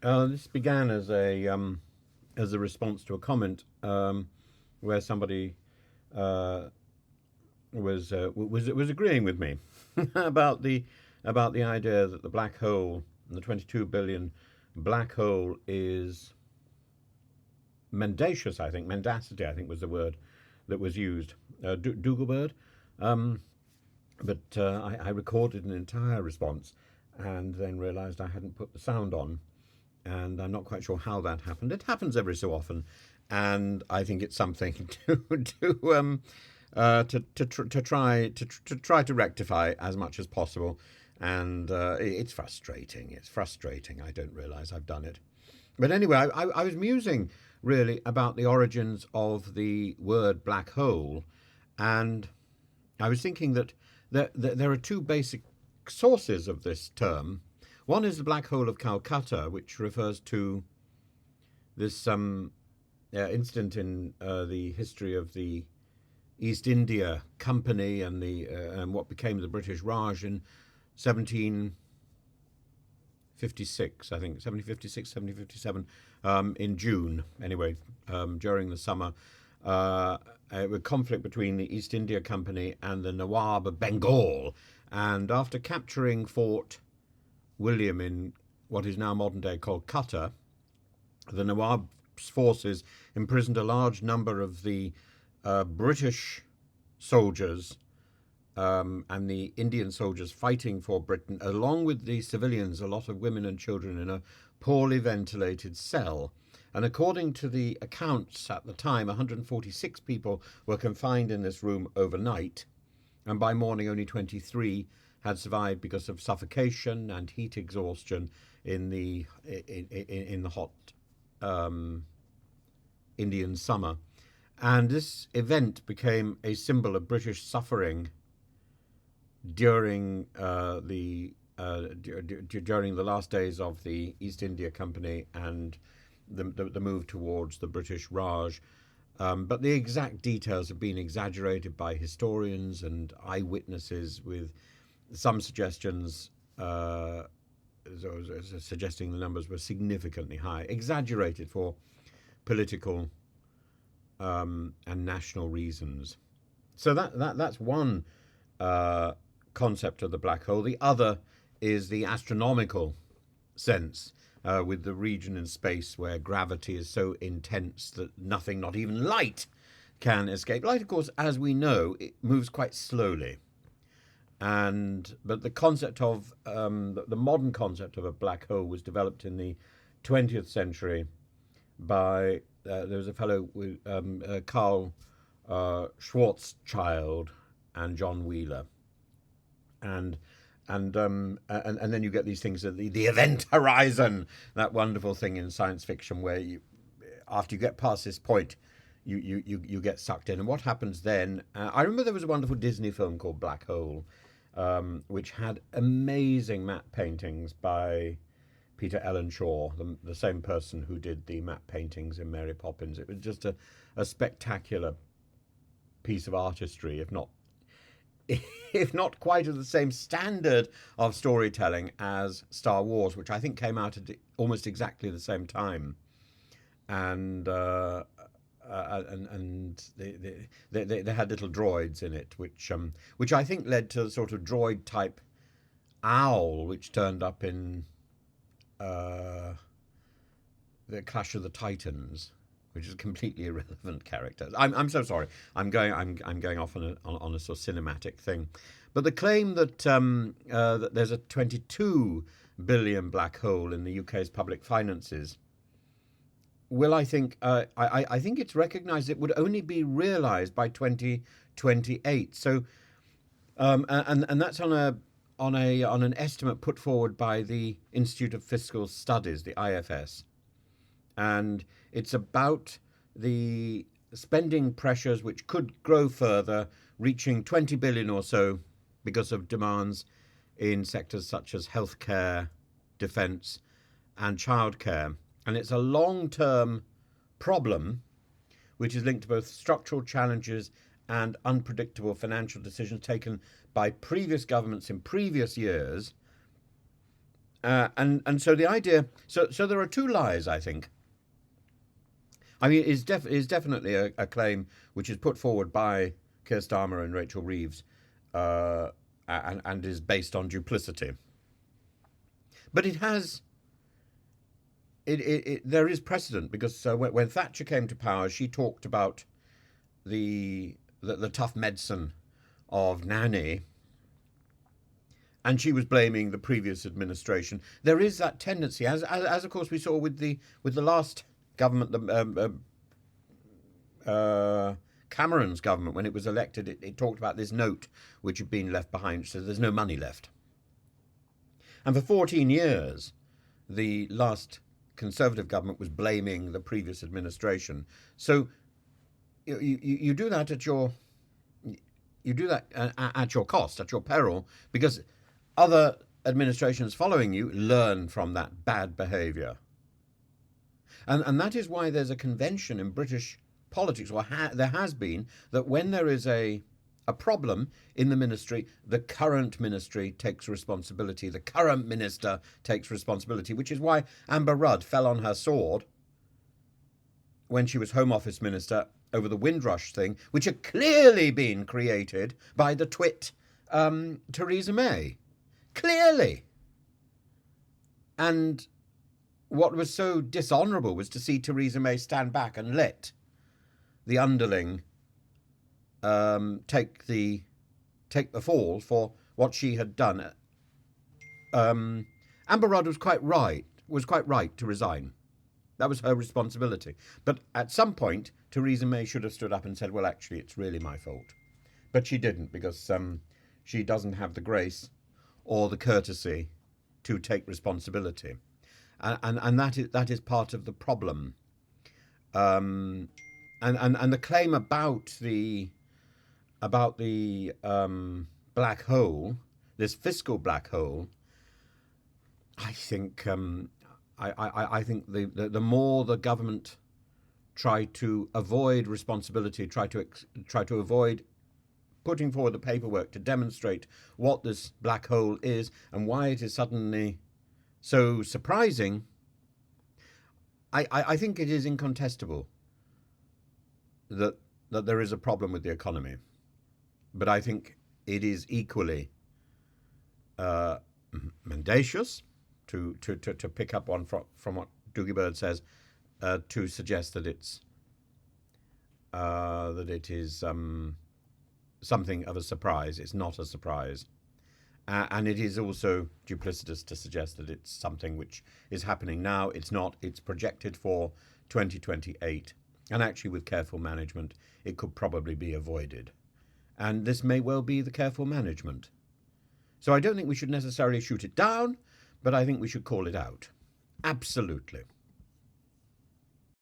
This began as a response to a comment where somebody uh, was agreeing with me about the idea that the black hole, the 22 billion black hole, is mendacious. I think mendacity. I think was the word that was used. Dougalbird. Um, but I recorded an entire response, and then realised I hadn't put the sound on, and I'm not quite sure how that happened. It happens every so often, and I think it's something to try to rectify as much as possible. And it's frustrating. It's frustrating. I don't realise I've done it. But anyway, I was musing really about the origins of the word black hole, and I was thinking that there are two basic sources of this term. One is the Black Hole of Calcutta, which refers to this incident in the history of the East India Company and what became the British Raj in 1756, I think, 1756, 1757, in June, anyway, during the summer. A conflict between the East India Company and the Nawab of Bengal. And after capturing Fort William in what is now modern day Kolkata, the Nawab's forces imprisoned a large number of the British soldiers and the Indian soldiers fighting for Britain, along with the civilians, a lot of women and children, in a poorly ventilated cell. And according to the accounts at the time, 146 people were confined in this room overnight, and by morning only 23 had survived because of suffocation and heat exhaustion in the hot um, Indian summer. And this event became a symbol of British suffering during during the last days of the East India Company and the move towards the British Raj. But the exact details have been exaggerated by historians and eyewitnesses, with some suggestions suggesting the numbers were significantly high, exaggerated for political and national reasons. So that's one uh, concept of the black hole. The other is the astronomical sense, with the region in space where gravity is so intense that nothing, not even light, can escape. Light, of course, as we know, it moves quite slowly. And but the concept of the modern concept of a black hole was developed in the 20th century by there was a fellow with Carl Schwarzschild and John Wheeler, and and then you get these things, the event horizon, that wonderful thing in science fiction where you, after you get past this point, you get sucked in. And what happens then? I remember there was a wonderful Disney film called Black Hole, which had amazing matte paintings by Peter Ellenshaw, the same person who did the matte paintings in Mary Poppins. It was just a spectacular piece of artistry, if not quite of the same standard of storytelling as Star Wars, which I think came out at almost exactly the same time. And they had little droids in it, which I think led to a sort of droid type owl, which turned up in uh, the Clash of the Titans, which is a completely irrelevant character. I'm so sorry. I'm going off on a sort of cinematic thing, but the claim that there's a 22 billion black hole in the UK's public finances. Well, I think it's recognised it would only be realised by 2028. So and that's on an estimate put forward by the Institute of Fiscal Studies, the IFS, and it's about the spending pressures which could grow further, reaching 20 billion or so because of demands in sectors such as healthcare, defence, and childcare. And it's a long-term problem which is linked to both structural challenges and unpredictable financial decisions taken by previous governments in previous years, And so the idea, so there are two lies, I think. I mean, is definitely a claim which is put forward by Keir Starmer and Rachel Reeves, uh, and is based on duplicity. But it has there is precedent, because when Thatcher came to power, she talked about the tough medicine of nanny, and she was blaming the previous administration. There is that tendency, as of course we saw with the last government, Cameron's government, when it was elected, it talked about this note which had been left behind, so there's no money left. And for 14 years, the last Conservative government was blaming the previous administration. So you do that at your cost, at your peril, because other administrations following you learn from that bad behaviour. And that is why there's a convention in British politics, or there has been, that when there is a problem in the ministry, the current ministry takes responsibility. The current minister takes responsibility, which is why Amber Rudd fell on her sword when she was Home Office Minister over the Windrush thing, which had clearly been created by the twit Theresa May. Clearly. And what was so dishonourable was to see Theresa May stand back and let the underling take the fall for what she had done. Amber Rudd was quite right to resign. That was her responsibility. But at some point, Theresa May should have stood up and said, well, actually, it's really my fault. But she didn't, because she doesn't have the grace or the courtesy to take responsibility. And that is part of the problem. And the claim about the black hole, this fiscal black hole, I think I think the more the government try to avoid responsibility, try to avoid putting forward the paperwork to demonstrate what this black hole is and why it is suddenly so surprising, I think it is incontestable that there is a problem with the economy. But I think it is equally mendacious, to pick up on from what Doogie Bird says, to suggest that it is something of a surprise. It's not a surprise. And it is also duplicitous to suggest that it's something which is happening now. It's not. It's projected for 2028. And actually, with careful management, it could probably be avoided. And this may well be the careful management. So I don't think we should necessarily shoot it down, but I think we should call it out. Absolutely.